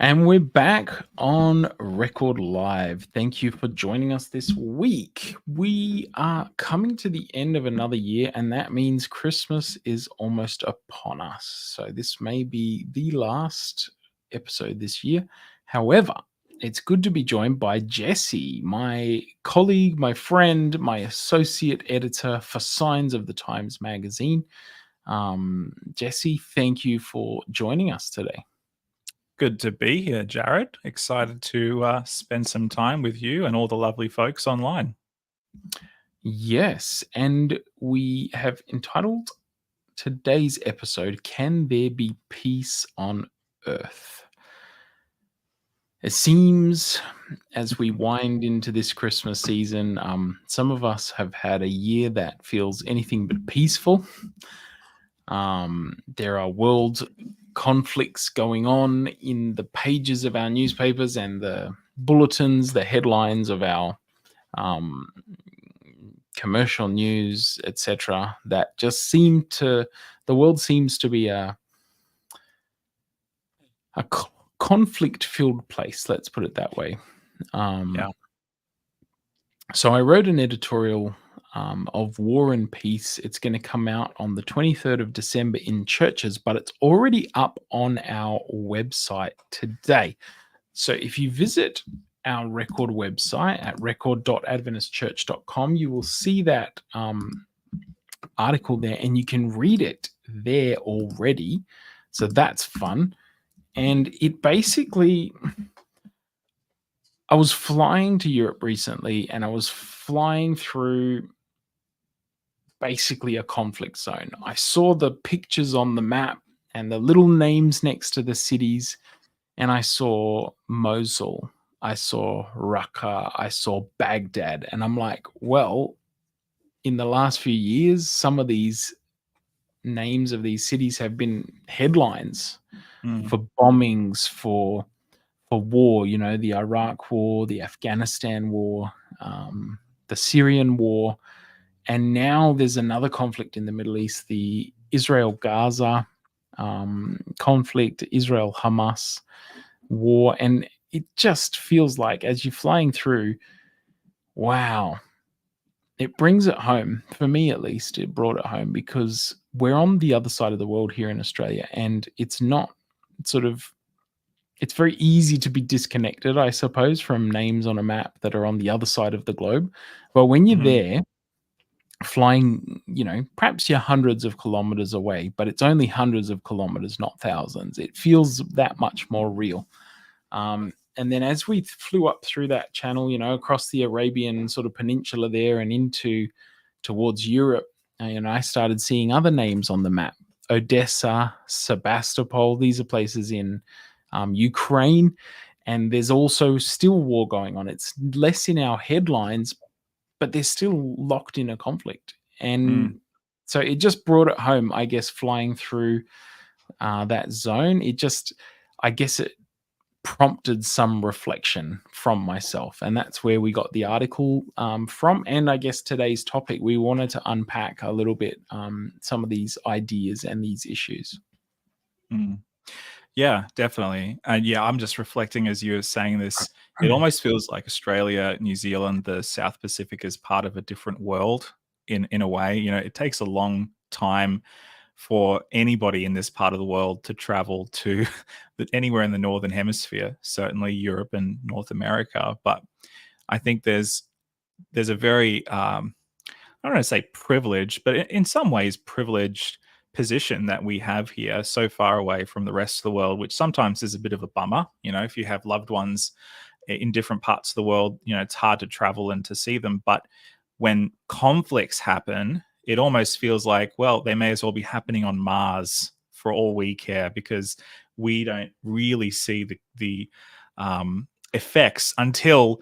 And we're back on Record Live. Thank you for joining us this week. We are coming to the end of another year, and that means Christmas is almost upon us. So, this may be the last episode this year. However, it's good to be joined by Jesse, my colleague, my friend, my associate editor for Signs of the Times magazine. Jesse, thank you for joining us today. Good to be here, Jarrod. Excited to spend some time with you and all the lovely folks online. Yes, and we have entitled today's episode, Can There Be Peace on Earth? It seems as we wind into this Christmas season, some of us have had a year that feels anything but peaceful. There are world conflicts going on in the pages of our newspapers and the bulletins, the headlines of our commercial news, etc., that just the world seems to be a conflict-filled place. Let's put it that way. Yeah. So I wrote an editorial of War and Peace. It's going to come out on the 23rd of December in churches, but it's already up on our website today. So if you visit our Record website at record.adventistchurch.com, you will see that article there, and you can read it there already. So that's fun. And it basically, I was flying to Europe recently, and I was flying through basically a conflict zone. I saw the pictures on the map and the little names next to the cities, and I saw Mosul, I saw Raqqa, I saw Baghdad, and I'm like, well, in the last few years, some of these names of these cities have been headlines for bombings, for war, the Iraq war, the Afghanistan war, the Syrian war, and now there's another conflict in the Middle East, the Israel-Gaza conflict, Israel-Hamas war, and it just feels like, as you're flying through, wow, it brings it home. For me, at least, it brought it home because we're on the other side of the world here in Australia, and it's not it's very easy to be disconnected, I suppose, from names on a map that are on the other side of the globe. But when you're there, flying, perhaps you're hundreds of kilometers away, but it's only hundreds of kilometers, not thousands. It feels that much more real. And then as we flew up through that channel, across the Arabian sort of peninsula there and towards Europe, I started seeing other names on the map. Odessa, Sebastopol, these are places in Ukraine, and there's also still war going on. It's less in our headlines, but they're still locked in a conflict. And so it just brought it home, I guess, flying through that zone. I guess it prompted some reflection from myself, and that's where we got the article from. And I guess today's topic, we wanted to unpack a little bit some of these ideas and these issues. Yeah, definitely. And yeah, I'm just reflecting as you were saying this, it almost feels like Australia, New Zealand, the South Pacific is part of a different world in a way. It takes a long time for anybody in this part of the world to travel to anywhere in the Northern Hemisphere, certainly Europe and North America. But I think there's a very, I don't want to say privileged, but in some ways privileged position that we have here so far away from the rest of the world, which sometimes is a bit of a bummer. If you have loved ones in different parts of the world, it's hard to travel and to see them. But when conflicts happen, it almost feels like, well, they may as well be happening on Mars for all we care, because we don't really see the effects until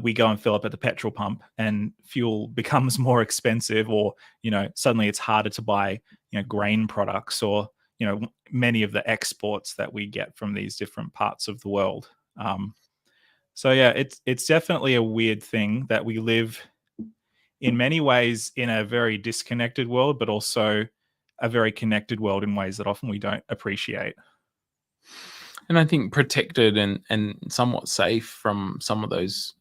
we go and fill up at the petrol pump and fuel becomes more expensive, or suddenly it's harder to buy grain products, or many of the exports that we get from these different parts of the world. So yeah, it's definitely a weird thing that we live in many ways in a very disconnected world, but also a very connected world in ways that often we don't appreciate. And I think protected and somewhat safe from some of those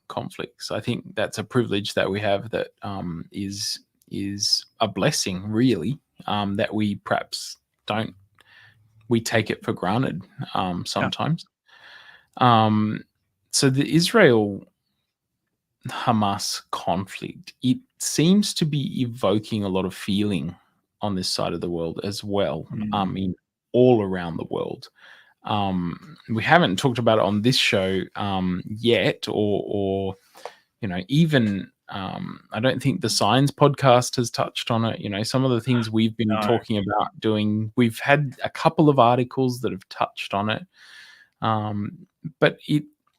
conflicts. I think that's a privilege that we have that is a blessing, really, that we perhaps don't we take it for granted Yeah. sometimes. So the Israel Hamas conflict, it seems to be evoking a lot of feeling on this side of the world as well. I Mm. mean, all around the world. We haven't talked about it on this show yet, or even I don't think the Signs podcast has touched on it. Some of the things we've been No. talking about doing, we've had a couple of articles that have touched on it, but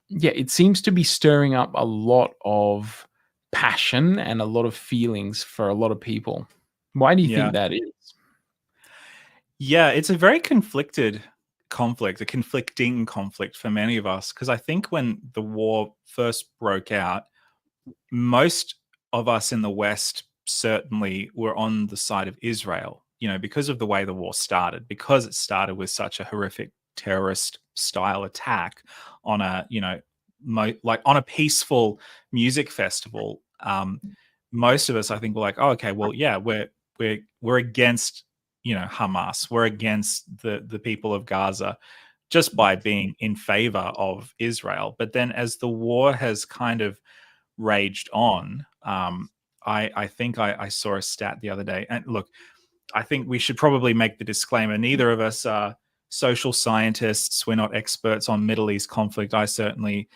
it seems to be stirring up a lot of passion and a lot of feelings for a lot of people. Why do you Yeah. think that is? Yeah, it's a very conflicted conflict, a conflicting conflict for many of us. Because I think when the war first broke out, most of us in the West certainly were on the side of Israel, because of the way the war started, because it started with such a horrific terrorist style attack on like on a peaceful music festival. Most of us, I think, were like, oh, okay, well, yeah, we're against, Hamas. We're against the people of Gaza just by being in favor of Israel. But then as the war has kind of raged on, I think I saw a stat the other day. And look, I think we should probably make the disclaimer. Neither of us are social scientists. We're not experts on Middle East conflict. I certainly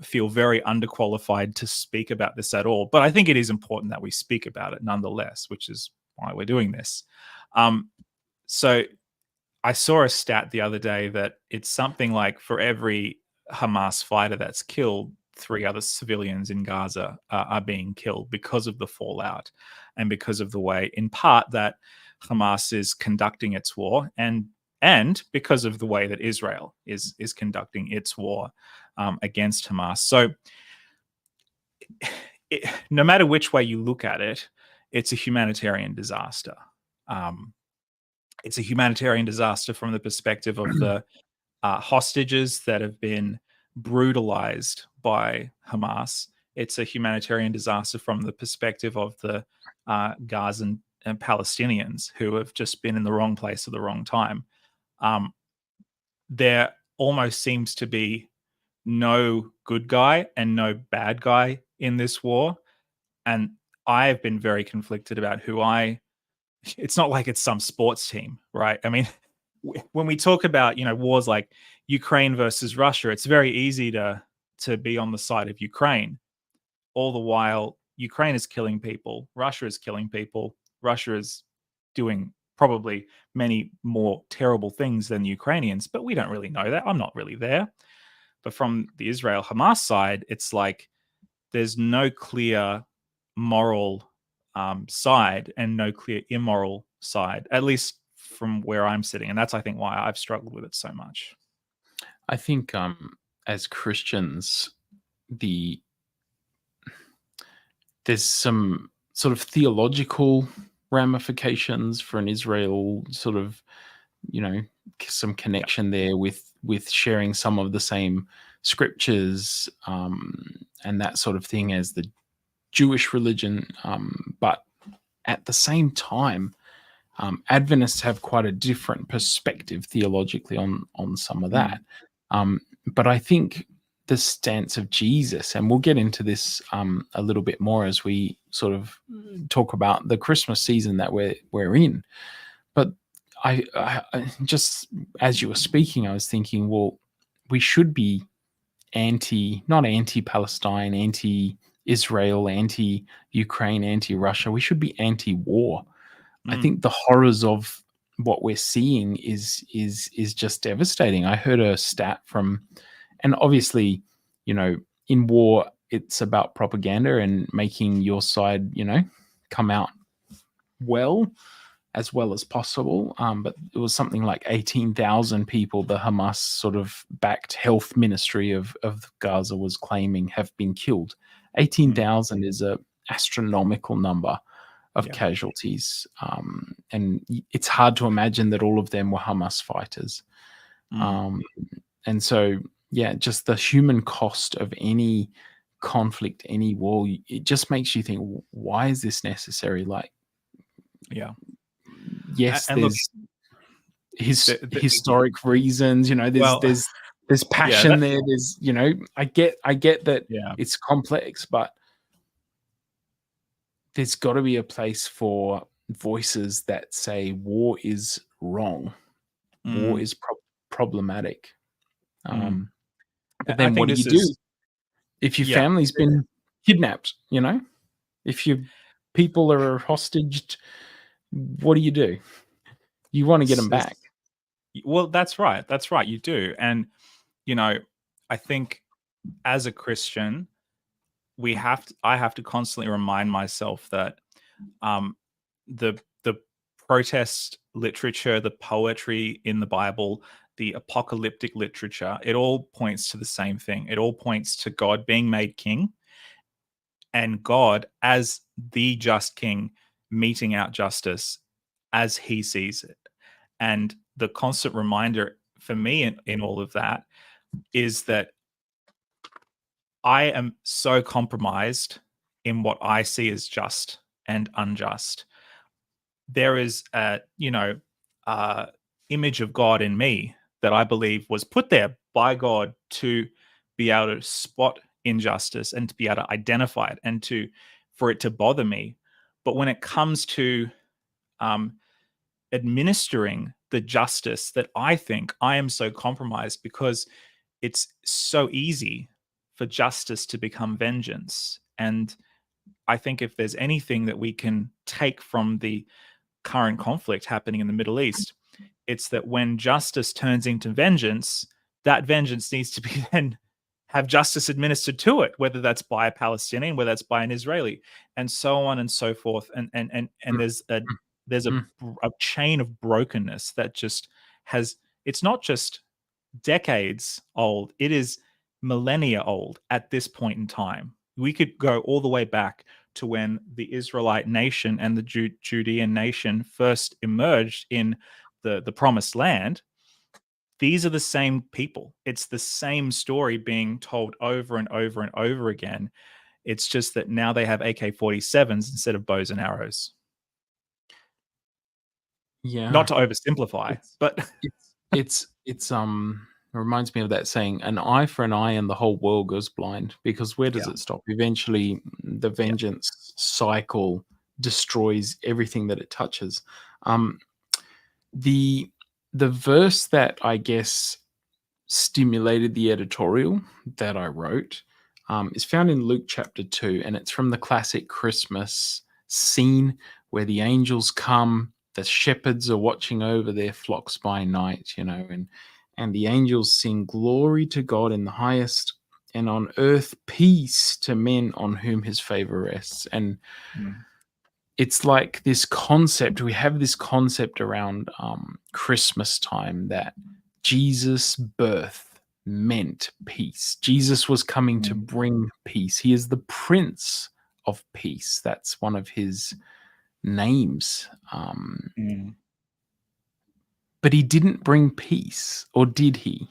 feel very underqualified to speak about this at all. But I think it is important that we speak about it nonetheless, which is why we're doing this. So I saw a stat the other day that it's something like for every Hamas fighter that's killed, 3 other civilians in Gaza are being killed because of the fallout and because of the way, in part, that Hamas is conducting its war, and because of the way that Israel is conducting its war against Hamas. So, no matter which way you look at it, it's a humanitarian disaster. It's a humanitarian disaster from the perspective of the hostages that have been brutalized by Hamas. It's a humanitarian disaster from the perspective of the Gazan and Palestinians who have just been in the wrong place at the wrong time. There almost seems to be no good guy and no bad guy in this war. And I have been very conflicted about it's not like it's some sports team, right? I mean, when we talk about, wars like Ukraine versus Russia, it's very easy to be on the side of Ukraine. All the while, Ukraine is killing people, Russia is killing people, Russia is doing probably many more terrible things than the Ukrainians, but we don't really know that. I'm not really there. But from the Israel Hamas side, it's like there's no clear moral side and no clear immoral side, at least from where I'm sitting. And that's, I think, why I've struggled with it so much. I think as Christians, there's some sort of theological ramifications for an Israel sort of, some connection there with sharing some of the same scriptures and that sort of thing as the Jewish religion. But at the same time, Adventists have quite a different perspective theologically on some of that. But I think the stance of Jesus, and we'll get into this a little bit more as we sort of talk about the Christmas season that we're in. But I just, as you were speaking, I was thinking, well, we should be not anti-Palestine, anti-Israel, anti-Ukraine, anti-Russia. We should be anti-war. I think the horrors of what we're seeing is just devastating. I heard a stat from, and obviously, in war, it's about propaganda and making your side, come out as well as possible. But it was something like 18,000 people the Hamas sort of backed health ministry of Gaza was claiming have been killed. 18,000 is a astronomical number of casualties. And it's hard to imagine that all of them were Hamas fighters. Mm. And so, yeah, just the human cost of any conflict, any war, it just makes you think, why is this necessary? Like, Yeah. yes, And look, there's the historic reasons, well, there's yeah, passion there. There's, I get that yeah. it's complex, but there's got to be a place for voices that say war is wrong, war Mm, is problematic. mm. But I then what think do you this do is, if your yeah, family's been kidnapped? If your people are hostage, what do you do? You want to get them back. well, that's right. That's right. You do. And, you know, I think as a Christian, I have to constantly remind myself that um, the protest literature, the poetry in the Bible, the apocalyptic literature, it all points to the same thing. It all points to God being made king and God as the just king meting out justice as he sees it. And the constant reminder for me in all of that is that I am so compromised in what I see as just and unjust. There is a, image of God in me that I believe was put there by God to be able to spot injustice and to be able to identify it and to for it to bother me. But when it comes to um, administering the justice that I think, I am so compromised because it's so easy for justice to become vengeance. And I think if there's anything that we can take from the current conflict happening in the Middle East, it's that when justice turns into vengeance, that vengeance needs to be then have justice administered to it, whether that's by a Palestinian, whether that's by an Israeli, and so on and so forth. And Mm, there's mm, a chain of brokenness that just has. It's not just decades old; it is millennia old at this point in time. We could go all the way back to when the Israelite nation and the Judean nation first emerged in the promised land. These are the same people. It's the same story being told over and over and over again. It's just that now they have AK-47s instead of bows and arrows. Not yeah. to oversimplify, It's but it reminds me of that saying, "An eye for an eye, and the whole world goes blind." Because where does yeah, it stop? Eventually, the yeah. vengeance cycle destroys everything that it touches. Um, the the verse that I guess stimulated the editorial that I wrote is found in Luke chapter 2, and it's from the classic Christmas scene where the angels come, the shepherds are watching over their flocks by night, and the angels sing glory to God in the highest, and on earth peace to men on whom his favor rests. And Mm, it's like this concept, we have this concept around Christmas time that Jesus' birth meant peace. Jesus was coming to mm, bring peace. He is the Prince of Peace. That's one of his names. mm. But he didn't bring peace, or did he?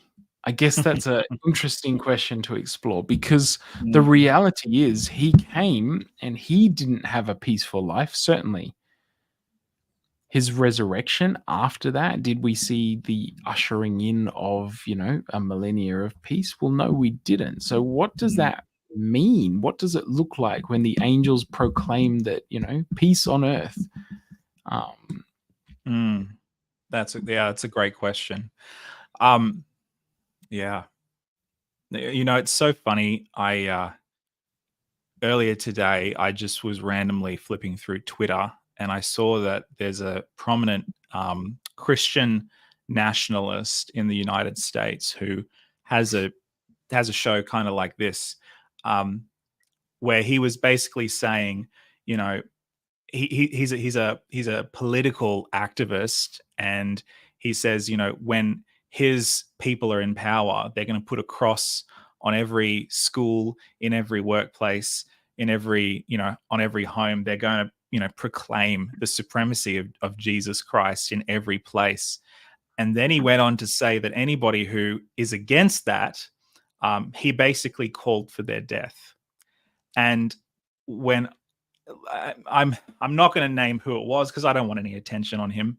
I guess that's an interesting question to explore, because the Mm, reality is he came and he didn't have a peaceful life, certainly. His resurrection, after that, did we see the ushering in of, a millennia of peace? Well, no, we didn't. So what does mm, that mean? What does it look like when the angels proclaim that, peace on earth? Um, mm. That's a great question. Um, yeah, it's so funny. I earlier today, I just was randomly flipping through Twitter and I saw that there's a prominent Christian nationalist in the United States who has a show kind of like this, um, where he was basically saying, you know, he's a political activist, and he says, when his people are in power, they're going to put a cross on every school, in every workplace, in every on every home. They're going to proclaim the supremacy of Jesus Christ in every place. And then he went on to say that anybody who is against that, he basically called for their death. And when I'm not going to name who it was because I don't want any attention on him.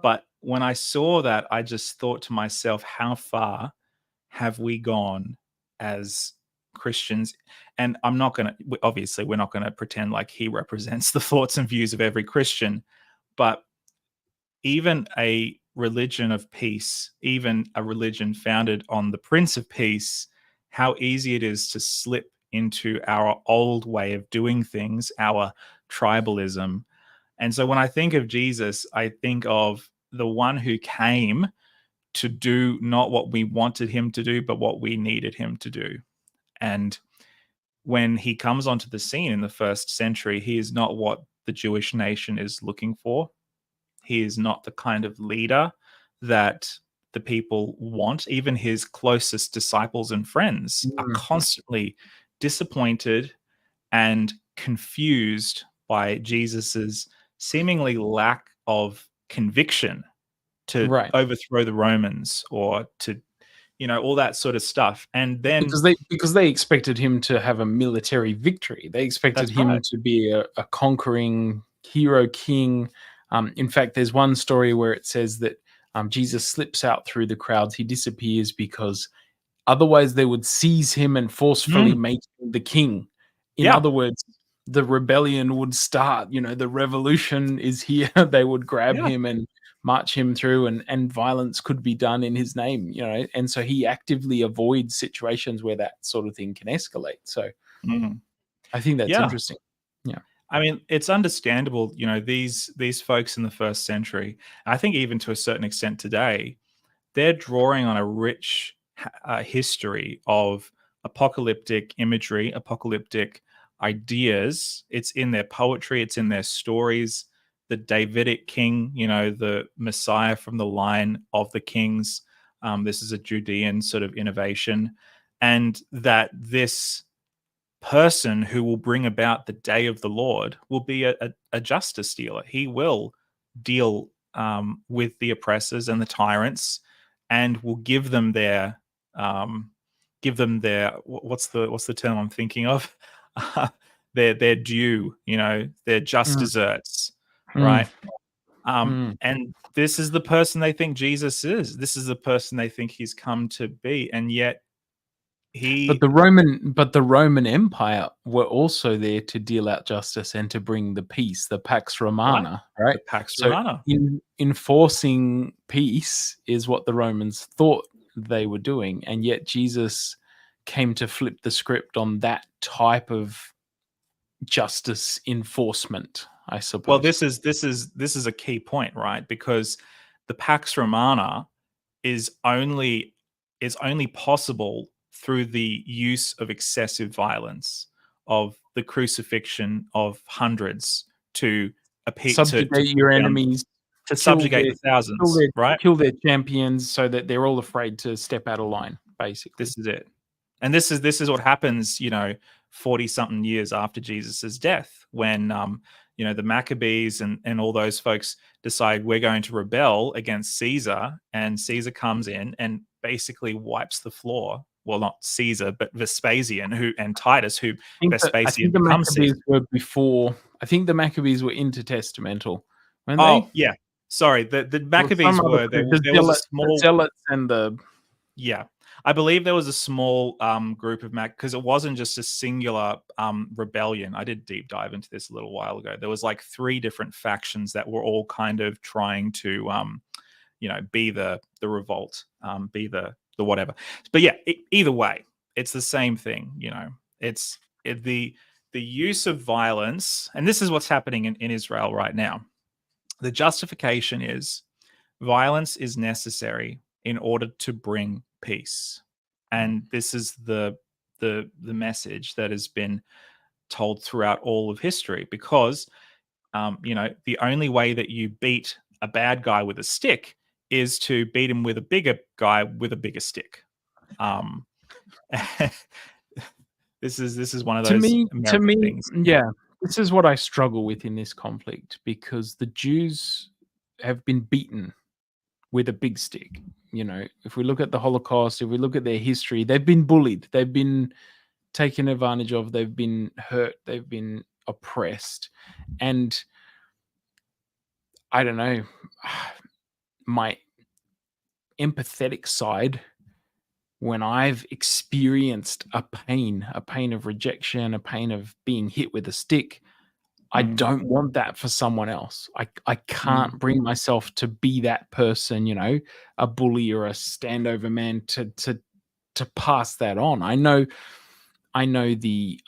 But when I saw that, I just thought to myself, how far have we gone as Christians? And I'm not going to, obviously, we're not going to pretend like he represents the thoughts and views of every Christian, but even a religion of peace, even a religion founded on the Prince of Peace, how easy it is to slip into our old way of doing things, our tribalism. And so when I think of Jesus, I think of the one who came to do not what we wanted him to do, but what we needed him to do. And when he comes onto the scene in the first century, he is not what the Jewish nation is looking for. He is not the kind of leader that the people want. Even his closest disciples and friends are constantly disappointed and confused by Jesus's seemingly lack of conviction to Right. overthrow the Romans or to, all that sort of stuff. And then Because they expected him to have a military victory. They expected that's him right. to be a conquering hero king. In fact, there's one story where it says that Jesus slips out through the crowds. He disappears because otherwise they would seize him and forcefully make him the king. In Yeah. other words, the rebellion would start. The revolution is here. They would grab Yeah. him and march him through, and violence could be done in his name. And so he actively avoids situations where that sort of thing can escalate. So Mhm. I think that's Yeah. interesting. Yeah. I mean, it's understandable, these folks in the first century, I think even to a certain extent today, they're drawing on a rich history of apocalyptic imagery, apocalyptic ideas. It's in their poetry, it's in their stories. The Davidic king, the Messiah from the line of the kings. This is a Judean sort of innovation. And that this person who will bring about the day of the Lord will be a justice dealer. He will deal with the oppressors and the tyrants, and will give them their what's the term I'm thinking of? Their due, their just Mm, desserts, mm, right? mm. And this is the person they think Jesus is. This is the person they think he's come to be, and yet But he, the Roman Empire were also there to deal out justice and to bring the peace, the Pax right, Romana, the right? Pax So Romana. in enforcing peace is what the Romans thought they were doing, and yet Jesus came to flip the script on that type of justice enforcement, I Well, suppose. this is a key point, right? Because the Pax Romana is only possible through the use of excessive violence, of the crucifixion of hundreds to to Subjugate your put down, enemies, to kill subjugate their the thousands, right? kill their champions so that they're all afraid to step out of line, basically. This is it. And this is what happens, 40 something years after Jesus's death, when the Maccabees and all those folks decide we're going to rebel against Caesar, and Caesar comes in and basically wipes the floor. Well, not Caesar, but Vespasian, who and Titus, who I think Vespasian the becomes Maccabees Caesar. were before. I think the Maccabees were intertestamental, weren't they? Oh, yeah. Sorry, the Or some Maccabees other were, the there was a the small, zealots and the yeah, I believe there was a small group of Mac, because it wasn't just a singular rebellion. I did deep dive into this a little while ago. There was like 3 different factions that were all kind of trying to be the revolt, be the whatever. But yeah, either way, it's the same thing. The use of violence, and this is what's happening in Israel right now. The justification is violence is necessary in order to bring peace. And this is the message that has been told throughout all of history, because the only way that you beat a bad guy with a stick is to beat him with a bigger guy with a bigger stick. um this is one of to those me to American me, things. yeah, this is what I struggle with in this conflict, because the Jews have been beaten with a big stick. If we look at the Holocaust, if we look at their history, they've been bullied, they've been taken advantage of, they've been hurt, they've been oppressed. And I don't know, my empathetic side, when I've experienced a pain of rejection, a pain of being hit with a stick, I don't want that for someone else. I can't bring myself to be that person, a bully or a standover man to pass that on. I know the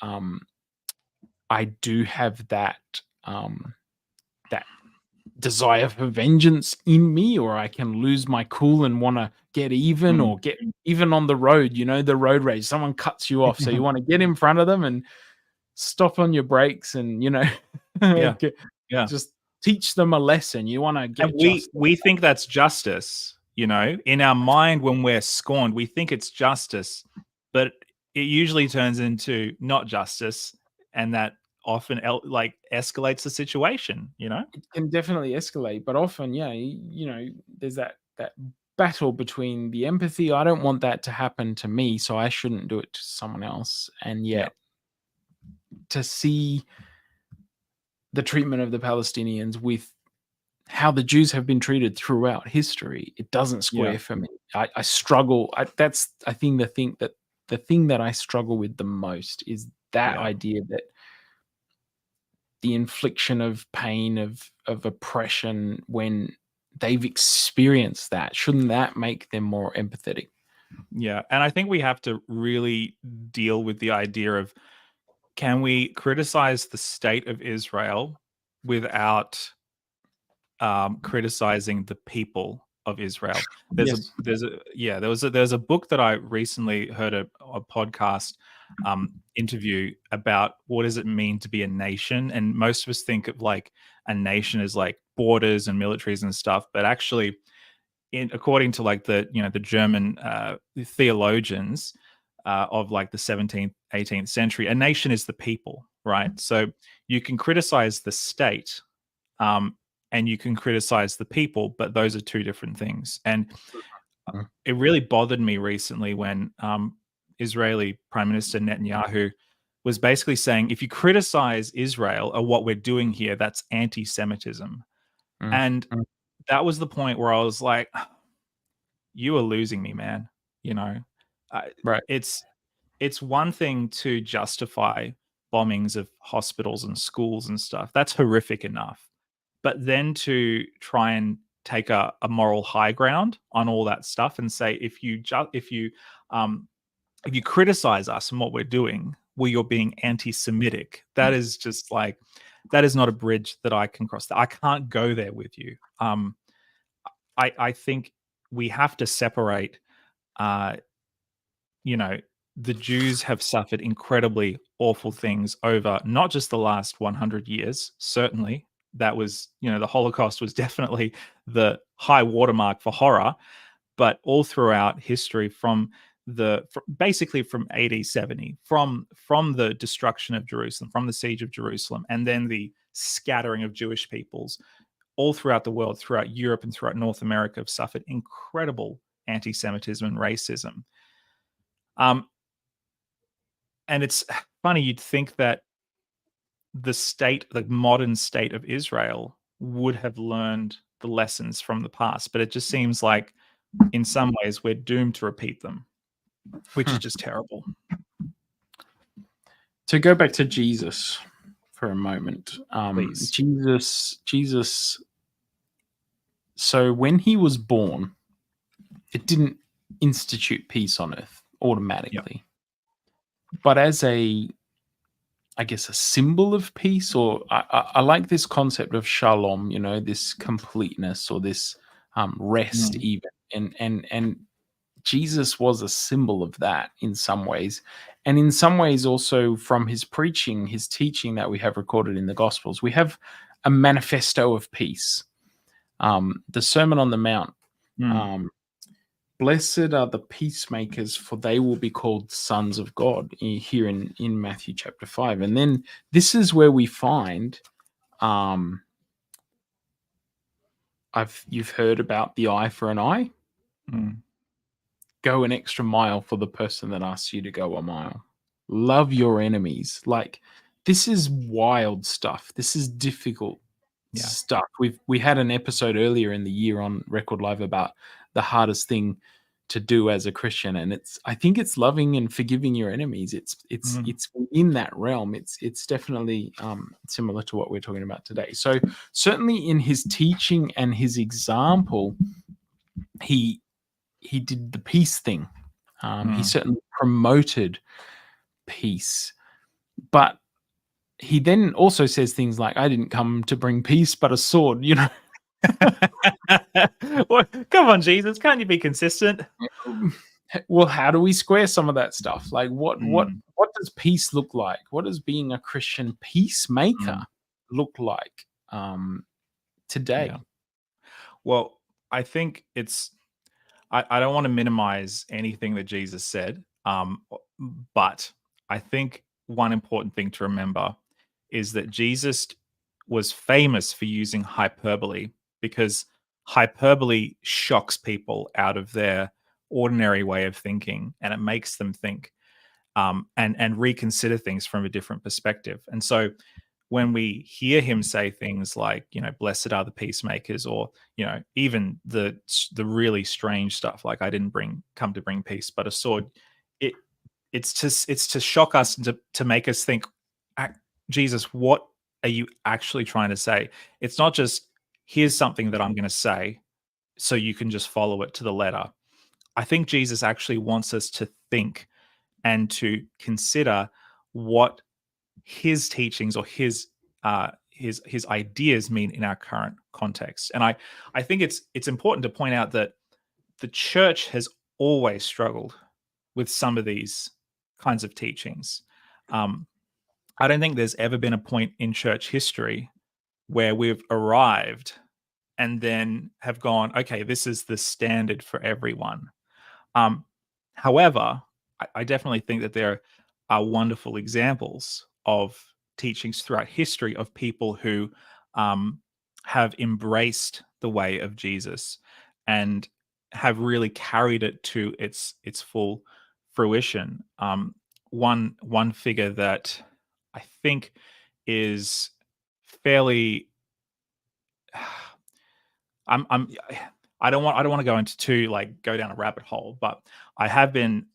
I do have that that desire for vengeance in me, or I can lose my cool and want to get even, or get even on the road, the road rage. Someone cuts you off, so you want to get in front of them and stop on your brakes and, Yeah. Yeah. just teach them a lesson. You want to get And justice. we think that's justice, in our mind. When we're scorned, we think it's justice, but it usually turns into not justice, and that often escalates the situation. It can definitely escalate, but often, there's that battle between the empathy. I don't want that to happen to me, so I shouldn't do it to someone else. And yet, to see the treatment of the Palestinians with how the Jews have been treated throughout history, it doesn't square for me. I struggle. That's I think the thing that I struggle with the most is that idea that the infliction of pain, of oppression, when they've experienced that, shouldn't that make them more empathetic? Yeah, and I think we have to really deal with the idea of, can we criticize the state of Israel without criticizing the people of Israel? Yes. There's a book that I recently heard a podcast interview about what does it mean to be a nation, and most of us think of like a nation as like borders and militaries and stuff, but actually, according to like the German theologians of like the 17th 18th century, a nation is the people, right? So you can criticize the state, and you can criticize the people, but those are two different things. And it really bothered me recently when Israeli Prime Minister Netanyahu was basically saying, if you criticize Israel or what we're doing here, that's anti-Semitism. And that was the point where I was like, you are losing me, man. Right. It's one thing to justify bombings of hospitals and schools and stuff. That's horrific enough. But then to try and take a moral high ground on all that stuff and say, if you criticize us and what we're doing, well, you're being anti-Semitic. That is just like, that is not a bridge that I can cross. I can't go there with you. I think we have to separate. The Jews have suffered incredibly awful things over not just the last 100 years. Certainly, that was, the Holocaust was definitely the high watermark for horror, but all throughout history, basically from AD 70, from the destruction of Jerusalem, from the siege of Jerusalem, and then the scattering of Jewish peoples all throughout the world, throughout Europe and throughout North America, have suffered incredible anti-Semitism and racism. And it's funny, you'd think that the modern state of Israel would have learned the lessons from the past, but it just seems like in some ways we're doomed to repeat them, which is just terrible. To go back to Jesus for a moment, Please. Jesus. So when he was born, it didn't institute peace on earth automatically. But as a symbol of peace, or I like this concept of shalom, this completeness, or this rest even. And Jesus was a symbol of that in some ways. And in some ways also from his preaching, his teaching that we have recorded in the Gospels, we have a manifesto of peace. The Sermon on the Mount, blessed are the peacemakers, for they will be called sons of God, here in Matthew chapter 5. And then this is where we find, I you've heard about the eye for an eye. Mm. Go an extra mile for the person that asks you to go a mile. Love your enemies. Like, this is wild stuff. This is difficult Yeah. stuff. We had an episode earlier in the year on Record Live about the hardest thing to do as a Christian, and I think it's loving and forgiving your enemies. It's within that realm. It's definitely similar to what we're talking about today. So certainly in his teaching and his example, he did the peace thing. He certainly promoted peace, but he then also says things like, "I didn't come to bring peace, but a sword." Well, come on, Jesus, can't you be consistent? Well, how do we square some of that stuff? Like, what Mm. does peace look like? What does being a Christian peacemaker Mm. look like today? Yeah. Well, I think it's I don't want to minimize anything that Jesus said, but I think one important thing to remember is that Jesus was famous for using hyperbole, because hyperbole shocks people out of their ordinary way of thinking, and it makes them think, and reconsider things from a different perspective. And so when we hear him say things like, blessed are the peacemakers, or even the really strange stuff like, I didn't come to bring peace but a sword, it it's to shock us, and to make us think, Jesus, what are you actually trying to say? It's not just, here's something that I'm going to say so you can just follow it to the letter. I think Jesus actually wants us to think and to consider what his teachings or his ideas mean in our current context. And I think it's important to point out that the church has always struggled with some of these kinds of teachings. I don't think there's ever been a point in church history where we've arrived and then have gone, okay, this is the standard for everyone. Um, However, I definitely think that there are wonderful examples of teachings throughout history of people who have embraced the way of Jesus and have really carried it to its full fruition. One figure that I think is fairly I'm I don't want to go into go down a rabbit hole, but I have been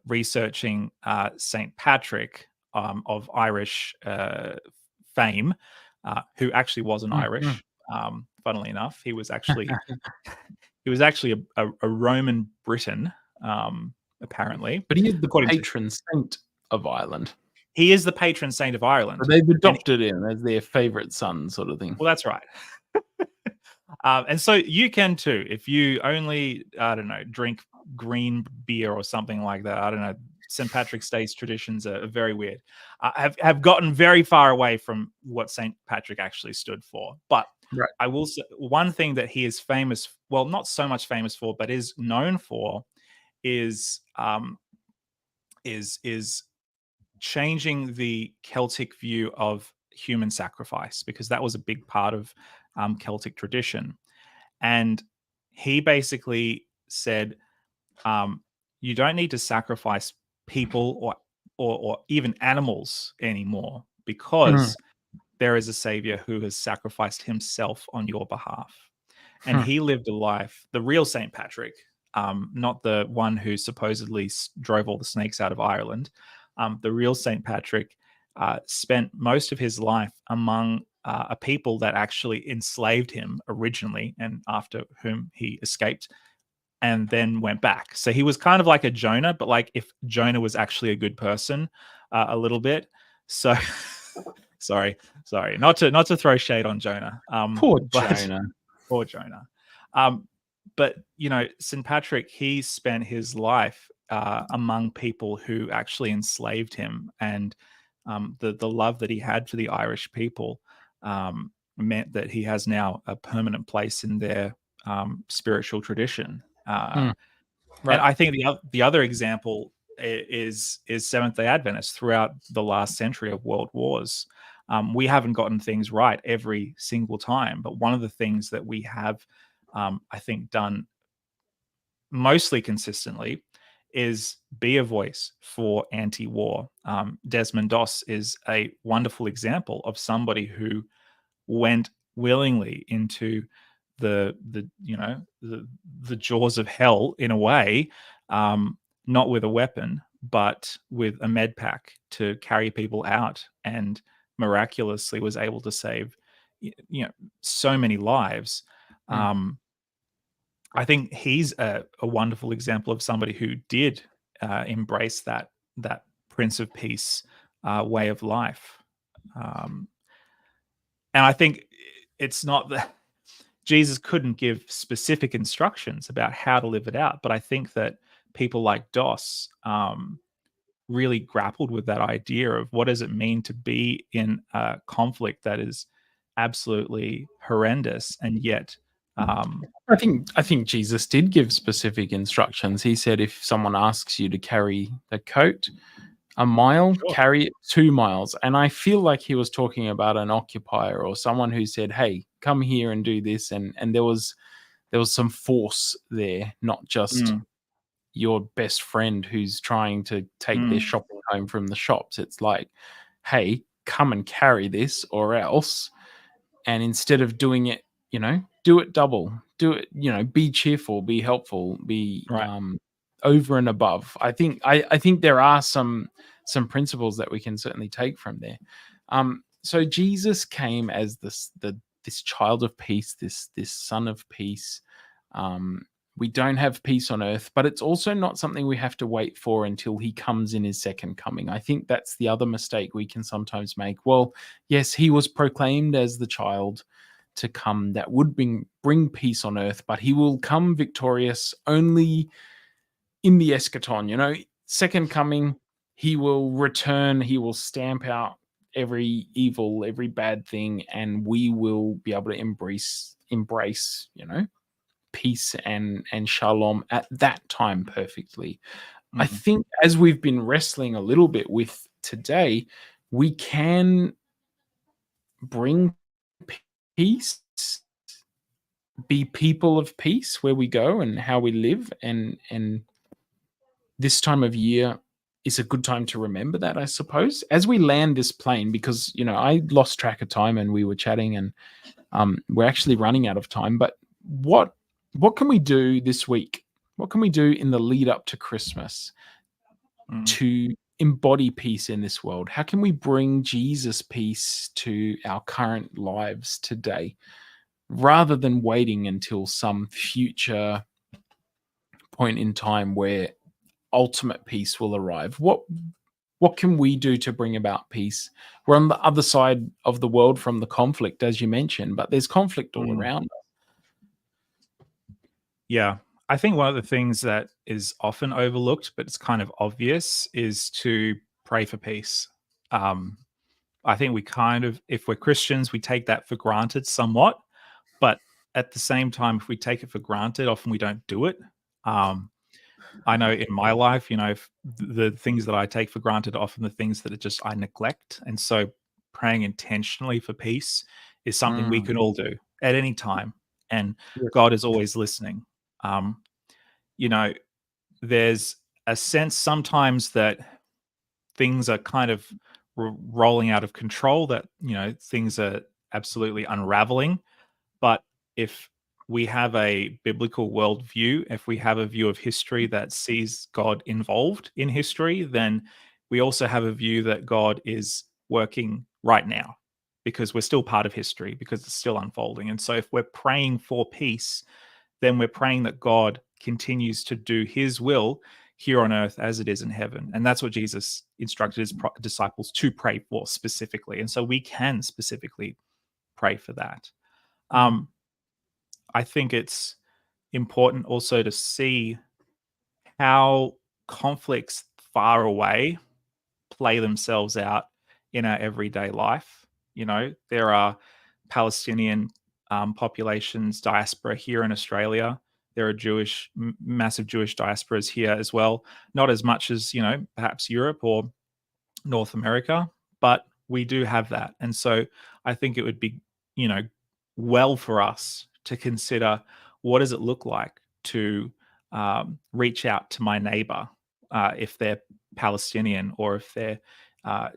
researching Saint Patrick, of Irish fame, who actually wasn't Mhm. Irish. Funnily enough, he was actually a Roman Briton, apparently, But he is the according to patron saint of Ireland. he is the patron saint of So Ireland, they've and adopted him as their favorite son, sort of thing. well, that's right. And so you can too, if you only, I don't know, drink green beer or something like that. I don't know. St. Patrick's Day's traditions are very weird. Have gotten very far away from what St. Patrick actually stood for. But Right. I will say one thing that he is famous, well, not so much famous for, but is known for, is is changing the Celtic view of human sacrifice, because that was a big part of Celtic tradition. And he basically said, you don't need to sacrifice people or even animals anymore, Mm. because there is a savior who has sacrificed himself on your behalf. And Hmm. he lived a life, the real St. Patrick, not the one who supposedly drove all the snakes out of Ireland. The real St. Patrick spent most of his life among a people that actually enslaved him originally, and after whom he escaped and then went back. So he was kind of like a Jonah, but like if Jonah was actually a good person, a little bit. So sorry, not to throw shade on Jonah, Poor but Jonah. poor Jonah. Um, but St. Patrick, he spent his life among people who actually enslaved him, and the love that he had for the Irish people meant that he has now a permanent place in their spiritual tradition. Mm. And Right. I think the other example is Seventh Day Adventists throughout the last century of world wars. We haven't gotten things right every single time, but one of the things that we have, I think, done mostly consistently is be a voice for anti-war. Desmond Doss is a wonderful example of somebody who went willingly into the jaws of hell in a way, not with a weapon, but with a med pack to carry people out, and miraculously was able to save so many lives. Mm. I think he's a wonderful example of somebody who did embrace that Prince of Peace way of life. And I think it's not that Jesus couldn't give specific instructions about how to live it out, but I think that people like Doss really grappled with that idea of what does it mean to be in a conflict that is absolutely horrendous, and yet I think Jesus did give specific instructions. He said if someone asks you to carry the coat a mile, sure. carry it 2 miles. And I feel like he was talking about an occupier or someone who said, "Hey, come here and do this." And there was some force there, not just Mm, your best friend who's trying to take their mm, shopping home from the shops. It's like, "Hey, come and carry this or else." And instead of doing it, do it double. Do it, be cheerful, be helpful, be right. over and above. I think there are some principles that we can certainly take from there. So Jesus came as this child of peace, this son of peace. Um, we don't have peace on earth, but it's also not something we have to wait for until he comes in his second coming. I think that's the other mistake we can sometimes make. Well, yes, he was proclaimed as the child to come that would bring peace on earth, but he will come victorious only in the eschaton. Second coming, he will return, he will stamp out every evil, every bad thing, and we will be able to embrace peace and shalom at that time perfectly. I Mhm, think as we've been wrestling a little bit with today, we can bring peace, be people of peace where we go and how we live, and this time of year is a good time to remember that, I suppose, as we land this plane, because I lost track of time and we were chatting, and we're actually running out of time. But what can we do this week? What can we do in the lead up to Christmas mm. to embody peace in this world? How can we bring Jesus peace to our current lives today, rather than waiting until some future point in time where ultimate peace will arrive? What can we do to bring about peace? We're on the other side of the world from the conflict, as you mentioned, but there's conflict all Mm. around. Yeah. I think one of the things that is often overlooked, but it's kind of obvious, is to pray for peace. Um, I think we kind of, if we're Christians, we take that for granted somewhat. But at the same time, if we take it for granted, often we don't do it. Um, I know in my life, if the things that I take for granted are often the things that are just I neglect. And so praying intentionally for peace is something we Mm, can all do at any time. And yes. God is always listening. Um, you know, there's a sense sometimes that things are kind of rolling out of control, that, things are absolutely unraveling. But if we have a biblical worldview, if we have a view of history that sees God involved in history, then we also have a view that God is working right now, because we're still part of history, because it's still unfolding. And so if we're praying for peace, then we're praying that God continues to do his will here on earth as it is in heaven. And that's what Jesus instructed his disciples to pray for specifically. And so we can specifically pray for that. Mm, Um, I think it's important also to see how conflicts far away play themselves out in our everyday life. There are Palestinian populations, diaspora here in Australia. There are massive Jewish diasporas here as well. Not as much as, perhaps Europe or North America, but we do have that. And so I think it would be, you know, well for us to consider, what does it look like to reach out to my neighbor, if they're Palestinian or if they're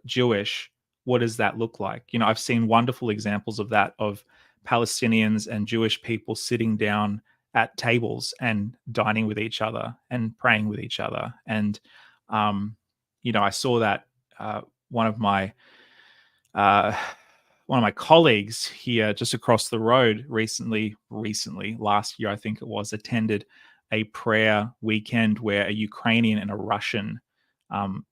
Jewish. What does that look like? You know, I've seen wonderful examples of that, of Palestinians and Jewish people sitting down at tables and dining with each other and praying with each other. And you know, I saw that one of my uh, colleagues here just across the road recently, last year I think it was, attended a prayer weekend where a Ukrainian and a Russian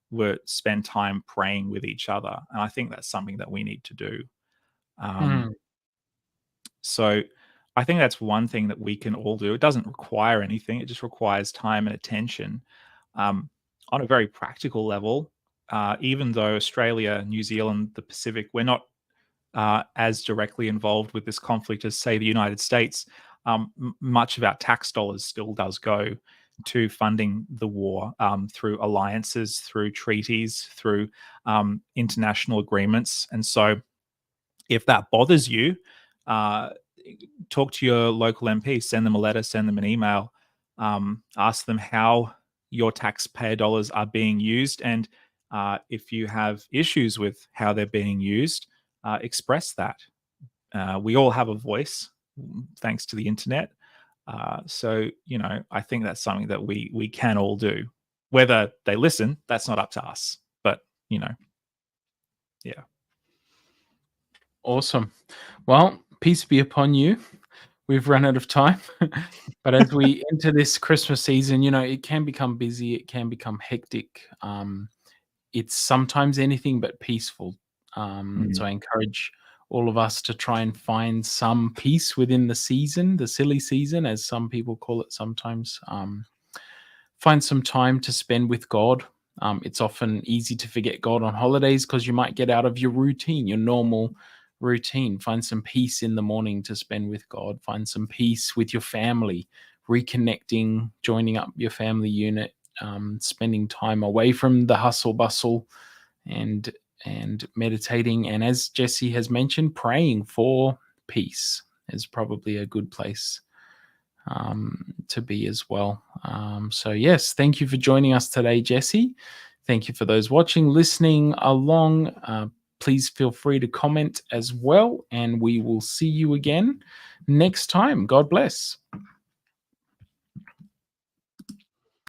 were spend time praying with each other, and I think that's something that we need to do. Mm. So I think that's one thing that we can all do. It doesn't require anything; it just requires time and attention. On a very practical level, even though Australia, New Zealand, the Pacific, we're not as directly involved with this conflict as, say, the United States, much of our tax dollars still does go to funding the war, through alliances, through treaties, through international agreements. And so, if that bothers you, uh, talk to your local MP, send them a letter, send them an email, ask them how your taxpayer dollars are being used. And if you have issues with how they're being used, express that. We all have a voice, thanks to the internet. So, you know, I think that's something that we can all do. Whether they listen, that's not up to us. But, you know, yeah. Awesome. Well, peace be upon you. We've run out of time. But as we enter this Christmas season, you know, it can become busy, it can become hectic. It's sometimes anything but peaceful. So I encourage all of us to try and find some peace within the season, the silly season, as some people call it sometimes. Find some time to spend with God. It's often easy to forget God on holidays because you might get out of your routine, your normal routine. Find some peace in the morning to spend with God. Find some peace with your family, reconnecting, joining up your family unit, spending time away from the hustle bustle, and meditating. And as Jesse has mentioned, praying for peace is probably a good place to be as well. So yes, thank you for joining us today, Jesse. Thank you for those watching, listening along. Please feel free to comment as well, and we will see you again next time. God bless.